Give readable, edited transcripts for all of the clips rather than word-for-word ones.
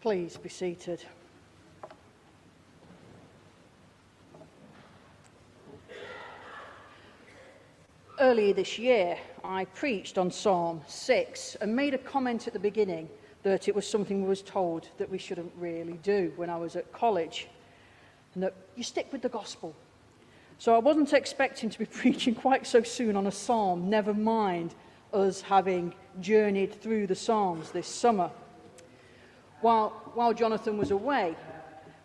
Please be seated. Earlier this year, I preached on Psalm 6 and made a comment at the beginning that it was something we was told that we shouldn't really do when I was at college, and that you stick with the gospel. So I wasn't expecting to be preaching quite so soon on a psalm, never mind us having journeyed through the Psalms this summer. While Jonathan was away,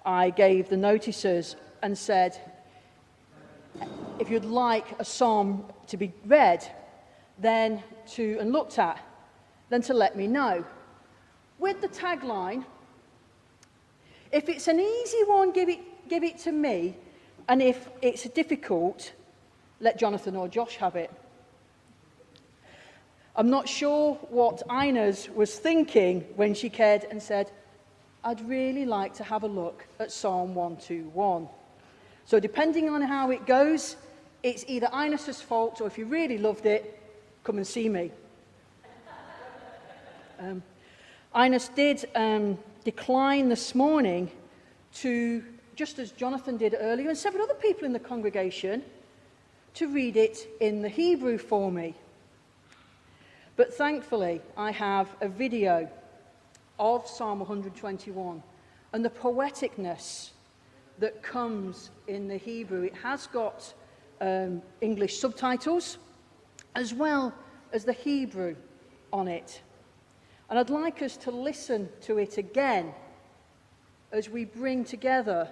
I gave the notices and said, if you'd like a psalm to be read, and looked at, then to let me know. With the tagline, if it's an easy one, give it to me, and if it's difficult, let Jonathan or Josh have it. I'm not sure what Inez was thinking when she came and said, I'd really like to have a look at Psalm 121. So depending on how it goes, it's either Inez's fault, or if you really loved it, come and see me. Inez did decline this morning to, just as Jonathan did earlier, and several other people in the congregation, to read it in the Hebrew for me. But thankfully, I have a video of Psalm 121 and the poeticness that comes in the Hebrew. It has got English subtitles as well as the Hebrew on it. And I'd like us to listen to it again as we bring together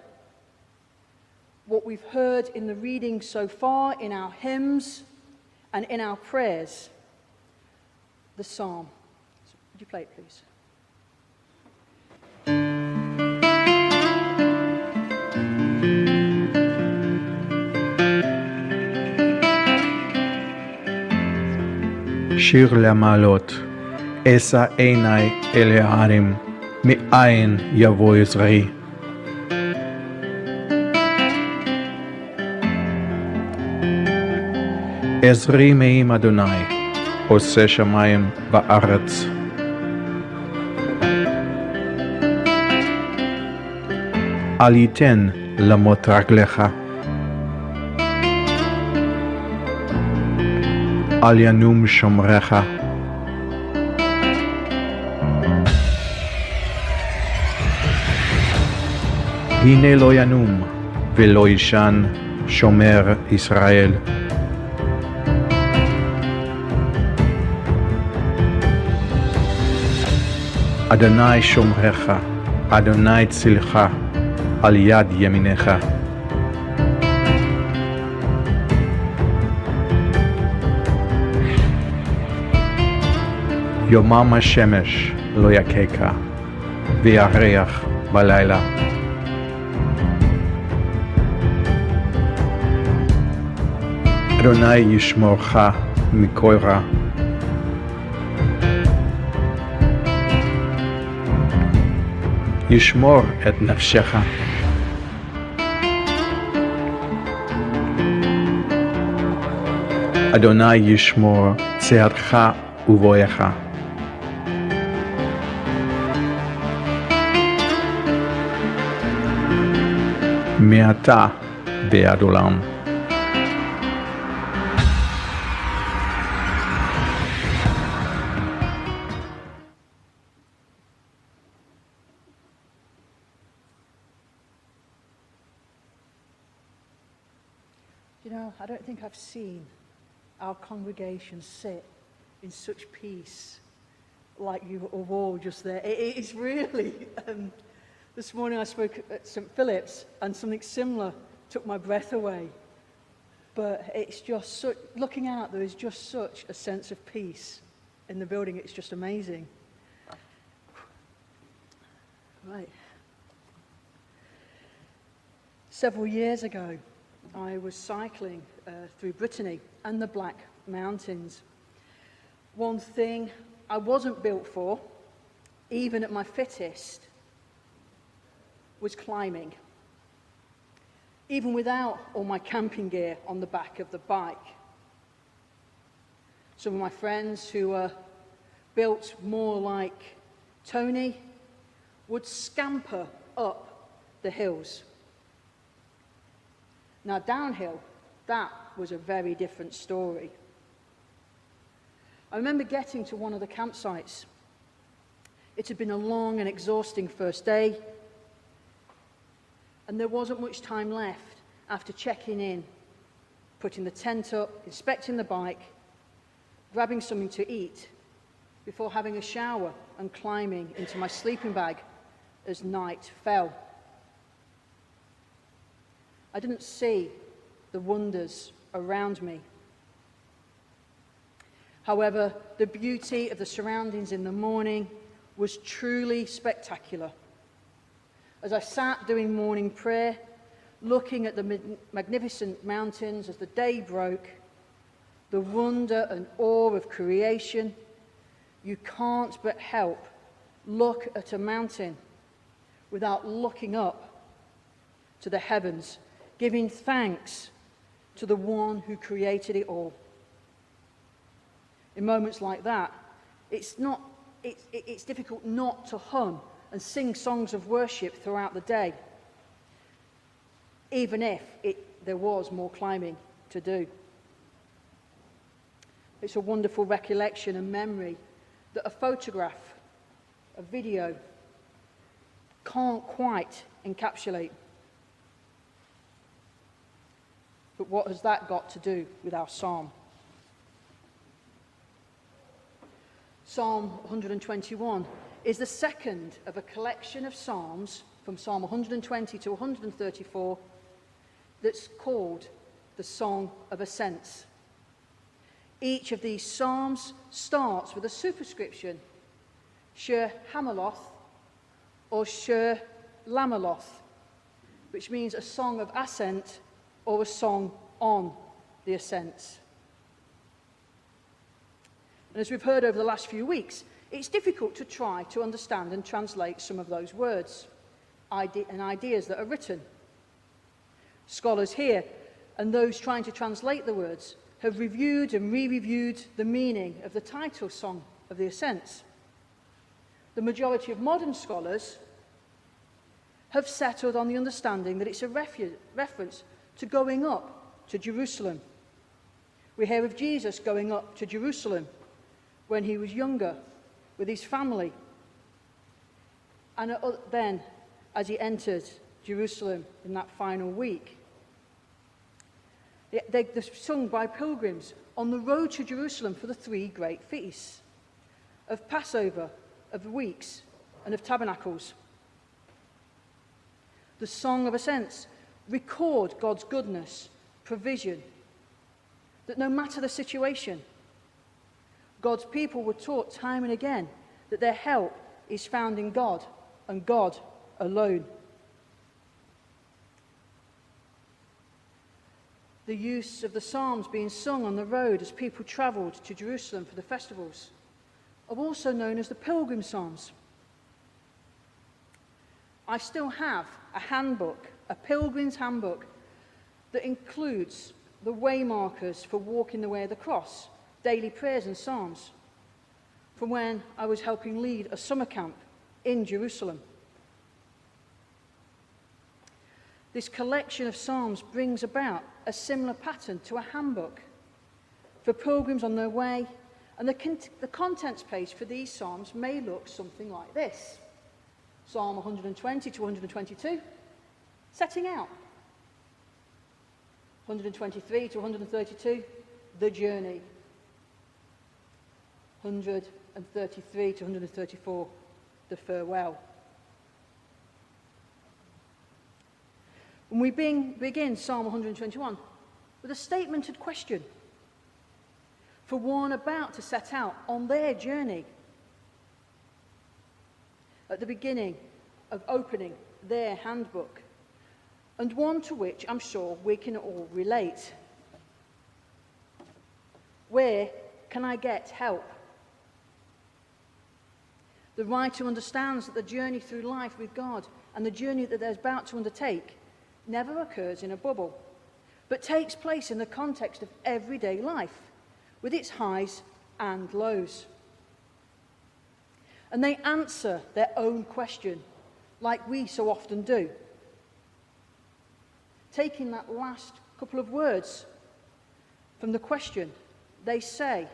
what we've heard in the reading so far, in our hymns and in our prayers. The psalm. So, would you play it, please? שיר למעלות, אשא עיני אל ההרים, מאין יבוא עזרי. עזרי מעם אדוני, עושה שמיים וארץ. אל ייתן למוט רגליך, אל ינום שומרך. הנה לא ינום ולא יישן שומר ישראל. אדוני שומרך, אדוני צילך, על יד ימינך. יומם השמש לא יככה, וירח בלילה. אדוני ישמורך מכל רע. ישמור את נפשך. אדוני ישמור צעדך ובואך. מעתה ועד עולם. I don't think I've seen our congregation sit in such peace like you have all just there. It is really, this morning I spoke at St. Philip's and something similar took my breath away. But it's just, looking out, there is just such a sense of peace in the building. It's just amazing. Right. Several years ago, I was cycling through Brittany and the Black Mountains. One thing I wasn't built for, even at my fittest, was climbing. Even without all my camping gear on the back of the bike. Some of my friends who are built more like Tony would scamper up the hills. Now, downhill, that was a very different story. I remember getting to one of the campsites. It had been a long and exhausting first day, and there wasn't much time left after checking in, putting the tent up, inspecting the bike, grabbing something to eat, before having a shower and climbing into my sleeping bag as night fell. I didn't see the wonders around me. However, the beauty of the surroundings in the morning was truly spectacular. As I sat doing morning prayer, looking at the magnificent mountains as the day broke, the wonder and awe of creation, you can't but help look at a mountain without looking up to the heavens, giving thanks to the one who created it all. In moments like that, it's difficult not to hum and sing songs of worship throughout the day, even if there was more climbing to do. It's a wonderful recollection and memory that a photograph, a video, can't quite encapsulate. But what has that got to do with our psalm? Psalm 121 is the second of a collection of psalms from Psalm 120 to 134 that's called the Song of Ascents. Each of these psalms starts with a superscription, Shir Hamaloth or Shir Lamaloth, which means a song of ascent or a song on the ascents. And as we've heard over the last few weeks, it's difficult to try to understand and translate some of those words and ideas that are written. Scholars here and those trying to translate the words have reviewed and re-reviewed the meaning of the title Song of the Ascents. The majority of modern scholars have settled on the understanding that it's a reference to going up to Jerusalem. We hear of Jesus going up to Jerusalem when he was younger with his family, and then as he entered Jerusalem in that final week. They're sung by pilgrims on the road to Jerusalem for the three great feasts of Passover, of Weeks, and of Tabernacles. The Song of Ascents record God's goodness, provision, that no matter the situation, God's people were taught time and again that their help is found in God and God alone. The use of the psalms being sung on the road as people travelled to Jerusalem for the festivals are also known as the Pilgrim Psalms. I still have a handbook, a pilgrim's handbook, that includes the way markers for walking the way of the cross, daily prayers and psalms, from when I was helping lead a summer camp in Jerusalem. This collection of psalms brings about a similar pattern to a handbook for pilgrims on their way, and the contents page for these psalms may look something like this. Psalm 120 to 122, setting out. 123 to 132, the journey. 133 to 134, the farewell. And we begin Psalm 121 with a statemented question for one about to set out on their journey. At the beginning of opening their handbook, and one to which I'm sure we can all relate. Where can I get help? The writer understands that the journey through life with God and the journey that they're about to undertake never occurs in a bubble, but takes place in the context of everyday life, with its highs and lows. And they answer their own question like we so often do. Taking that last couple of words from the question, they say,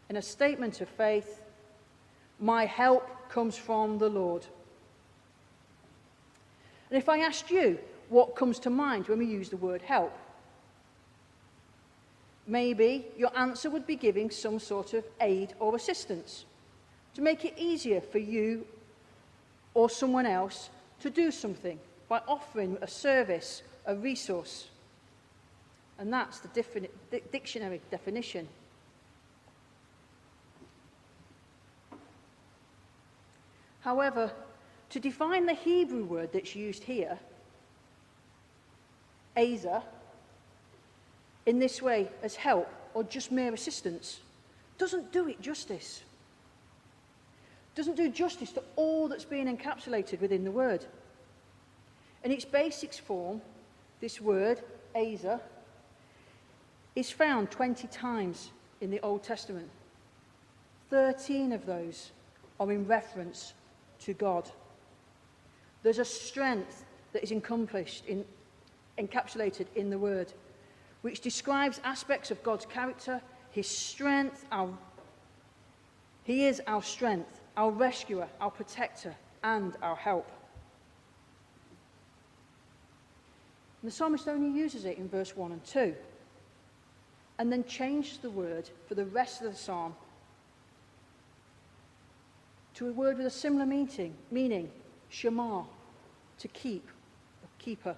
in a statement of faith, "My help comes from the Lord." And if I asked you what comes to mind when we use the word help, maybe your answer would be giving some sort of aid or assistance to make it easier for you or someone else to do something by offering a service, a resource. And that's the dictionary definition. However, to define the Hebrew word that's used here, "azer," in this way as help or just mere assistance, doesn't do it justice. Doesn't do justice to all that's being encapsulated within the word. In its basic form, this word, "azer," is found 20 times in the Old Testament. 13 of those are in reference to God. There's a strength that is encapsulated in the word, which describes aspects of God's character, his strength, he is our strength, our rescuer, our protector, and our help. And the psalmist only uses it in verse 1 and 2, and then changes the word for the rest of the psalm to a word with a similar meaning, shamar, to keep, or keeper.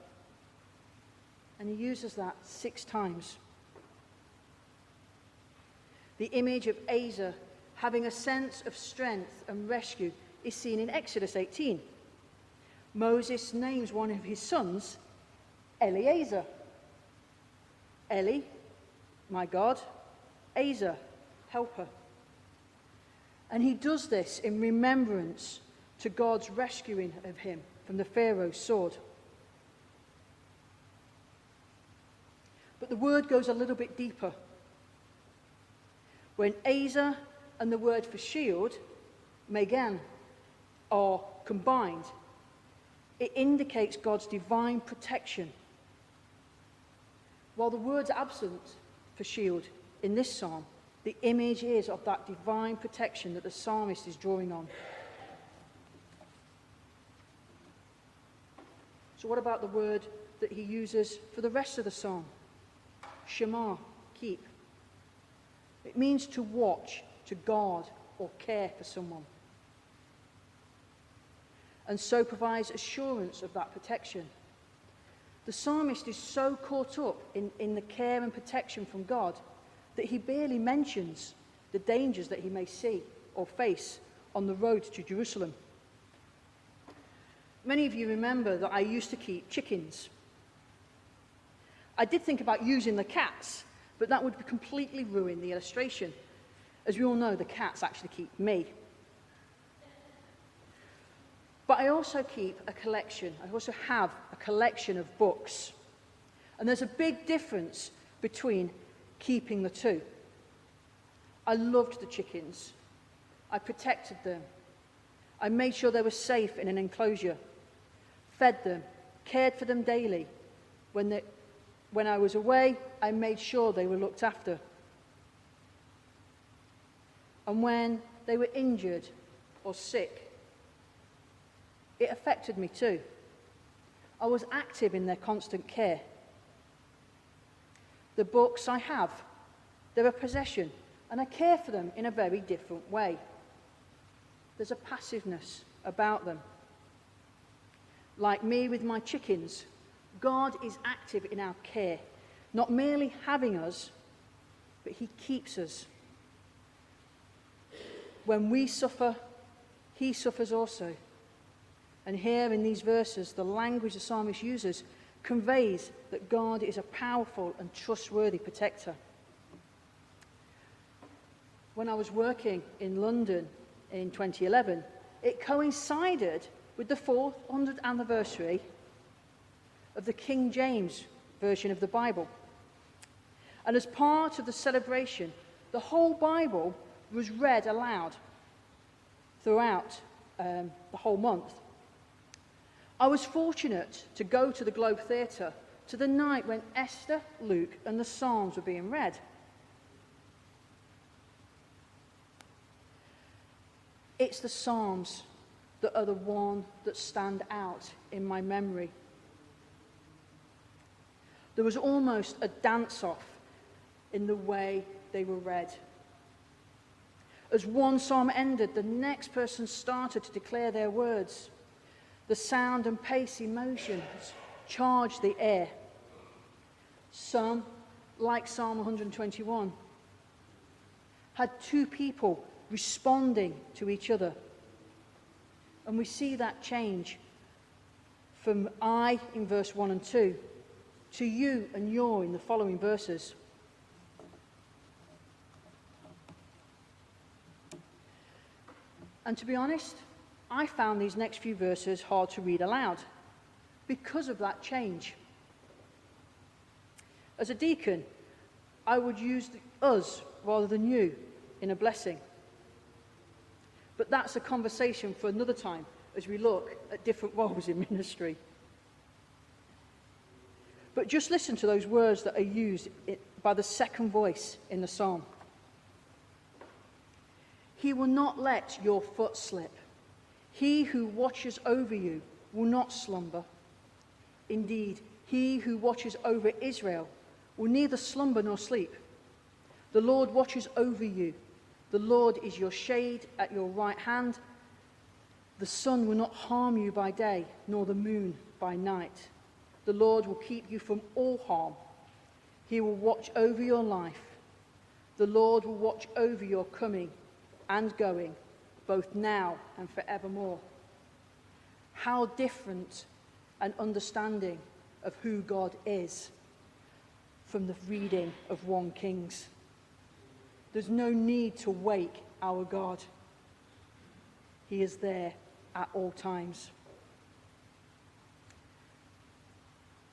And he uses that 6 times. The image of azer having a sense of strength and rescue is seen in Exodus 18. Moses names one of his sons Eliezer. Eli, my God, Azer, helper. And he does this in remembrance to God's rescuing of him from the Pharaoh's sword. But the word goes a little bit deeper. When azer and the word for shield, megan, are combined, it indicates God's divine protection. While the word's absent for shield in this psalm, the image is of that divine protection that the psalmist is drawing on. So what about the word that he uses for the rest of the psalm? Shamar, keep. It means to watch, to guard, or care for someone. And so provides assurance of that protection. The psalmist is so caught up in the care and protection from God that he barely mentions the dangers that he may see or face on the road to Jerusalem. Many of you remember that I used to keep chickens. I did think about using the cats, but that would completely ruin the illustration. As we all know, the cats actually keep me. But I also keep a collection. I also have a collection of books. And there's a big difference between keeping the two. I loved the chickens. I protected them. I made sure they were safe in an enclosure, fed them, cared for them daily. When I was away, I made sure they were looked after. And when they were injured or sick, it affected me too. I was active in their constant care. The books I have, they're a possession, and I care for them in a very different way. There's a passiveness about them. Like me with my chickens, God is active in our care, not merely having us, but he keeps us. When we suffer, he suffers also. And here in these verses, the language the psalmist uses conveys that God is a powerful and trustworthy protector. When I was working in London in 2011, it coincided with the 400th anniversary of the King James Version of the Bible. And as part of the celebration, the whole Bible was read aloud throughout the whole month. I was fortunate to go to the Globe Theatre to the night when Esther, Luke, and the Psalms were being read. It's the Psalms that are the one that stand out in my memory. There was almost a dance-off in the way they were read. As one psalm ended, the next person started to declare their words. The sound and pace emotions charged the air. Some, like Psalm 121, had two people responding to each other. And we see that change from I in verse 1 and 2 to you and your in the following verses. And to be honest, I found these next few verses hard to read aloud because of that change. As a deacon, I would use us rather than you in a blessing. But that's a conversation for another time as we look at different roles in ministry. But just listen to those words that are used by the second voice in the psalm. He will not let your foot slip. He who watches over you will not slumber. Indeed, he who watches over Israel will neither slumber nor sleep. The Lord watches over you. The Lord is your shade at your right hand. The sun will not harm you by day, nor the moon by night. The Lord will keep you from all harm. He will watch over your life. The Lord will watch over your coming and going, both now and forevermore. How different an understanding of who God is from the reading of 1 Kings. There's no need to wake our God. He is there at all times.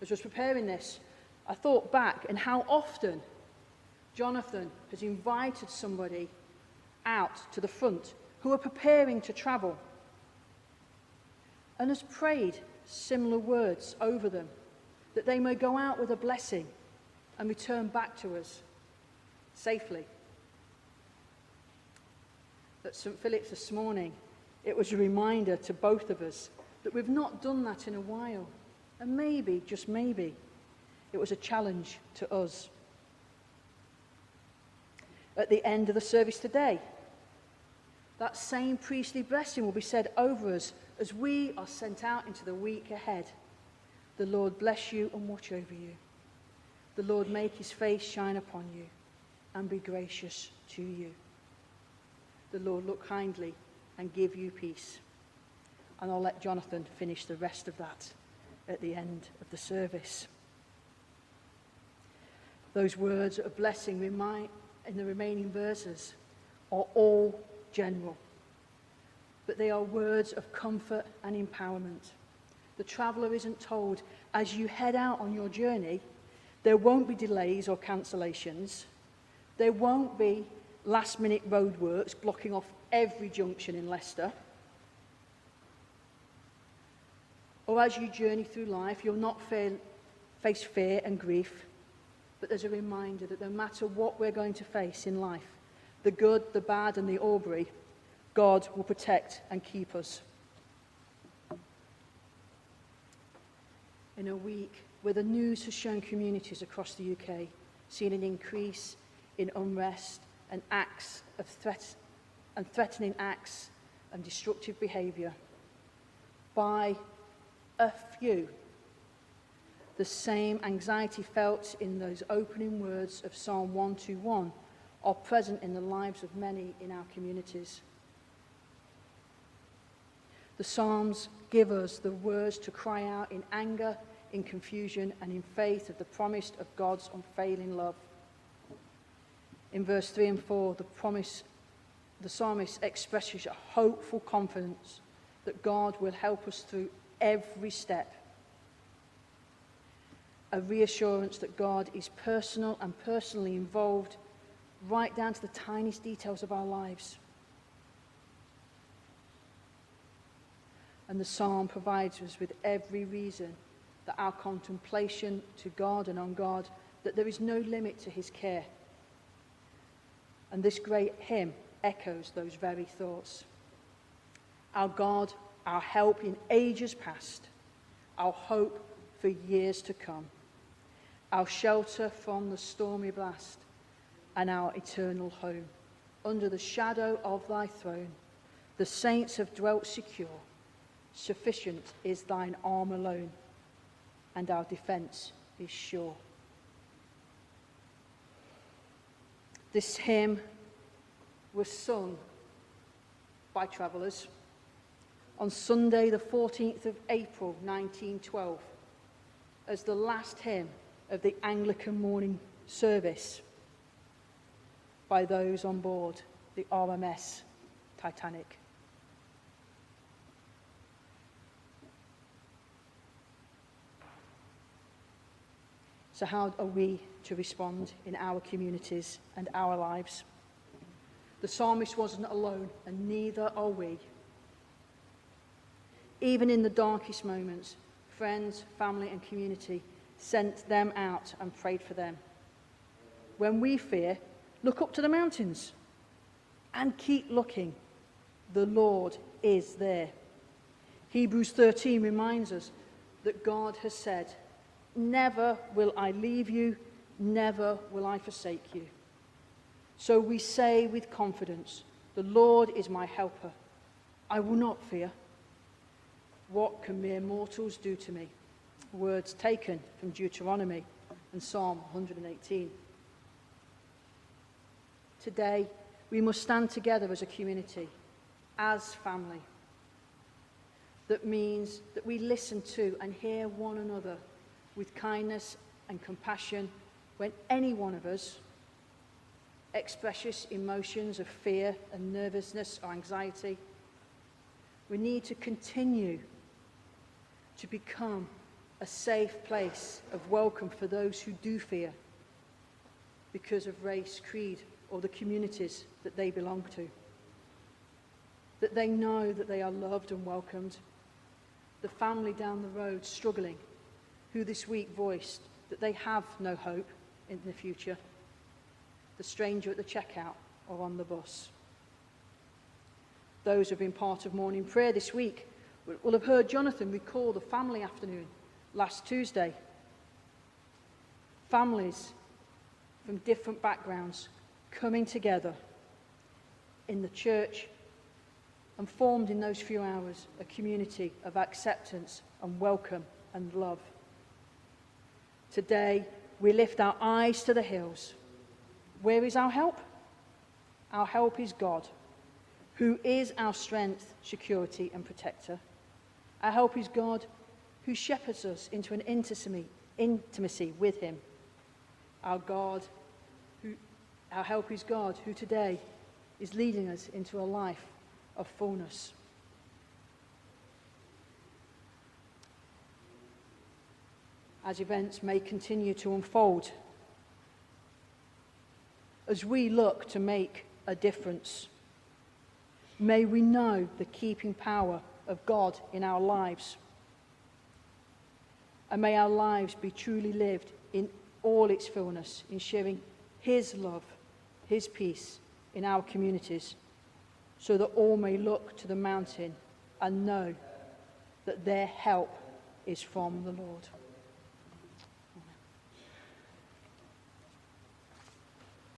As I was preparing this, I thought back and how often Jonathan has invited somebody out to the front who are preparing to travel and has prayed similar words over them that they may go out with a blessing and return back to us safely. At St. Philip's this morning, it was a reminder to both of us that we've not done that in a while. And maybe, just maybe, it was a challenge to us. At the end of the service today, that same priestly blessing will be said over us as we are sent out into the week ahead. The Lord bless you and watch over you. The Lord make his face shine upon you and be gracious to you. The Lord look kindly and give you peace. And I'll let Jonathan finish the rest of that at the end of the service. Those words of blessing in the remaining verses are all general, but they are words of comfort and empowerment. The traveller isn't told, as you head out on your journey, there won't be delays or cancellations. There won't be last-minute roadworks blocking off every junction in Leicester. Or as you journey through life, you'll not face fear and grief, but there's a reminder that no matter what we're going to face in life, the good, the bad, and the Aubrey, God will protect and keep us. In a week where the news has shown communities across the UK seeing an increase in unrest and acts of threatening acts and destructive behaviour by a few, the same anxiety felt in those opening words of Psalm 121 are present in the lives of many in our communities. The Psalms give us the words to cry out in anger, in confusion, and in faith of the promise of God's unfailing love. In verse 3 and 4, the psalmist expresses a hopeful confidence that God will help us through every step. A reassurance that God is personal and personally involved right down to the tiniest details of our lives. And the psalm provides us with every reason that our contemplation to God and on God, that there is no limit to his care. And this great hymn echoes those very thoughts. Our God, our help in ages past, our hope for years to come, our shelter from the stormy blast, and our eternal home. Under the shadow of thy throne, the saints have dwelt secure. Sufficient is thine arm alone, and our defense is sure. This hymn was sung by travellers on Sunday the 14th of April 1912 as the last hymn of the Anglican morning service by those on board the RMS Titanic. So how are we to respond in our communities and our lives? The psalmist wasn't alone, and neither are we. Even in the darkest moments, friends, family, and community sent them out and prayed for them. When we fear, look up to the mountains and keep looking. The Lord is there. Hebrews 13 reminds us that God has said, "Never will I leave you, never will I forsake you." So we say with confidence, "The Lord is my helper. I will not fear. What can mere mortals do to me?" Words taken from Deuteronomy and Psalm 118. Today, we must stand together as a community, as family. That means that we listen to and hear one another with kindness and compassion when any one of us expresses emotions of fear and nervousness or anxiety. We need to continue to become a safe place of welcome for those who do fear because of race, creed, or the communities that they belong to. That they know that they are loved and welcomed. The family down the road struggling, who this week voiced that they have no hope in the future. The stranger at the checkout or on the bus. Those who have been part of morning prayer this week will have heard Jonathan recall the family afternoon last Tuesday. Families from different backgrounds coming together in the church and formed in those few hours a community of acceptance and welcome and love. Today, we lift our eyes to the hills. Where is our help? Our help is God, who is our strength, security, and protector. Our help is God, who shepherds us into an intimacy with him. Our help is God, who today is leading us into a life of fullness. As events may continue to unfold, as we look to make a difference, may we know the keeping power of God in our lives. And may our lives be truly lived in all its fullness, in sharing his love, his peace in our communities, so that all may look to the mountain and know that their help is from the Lord.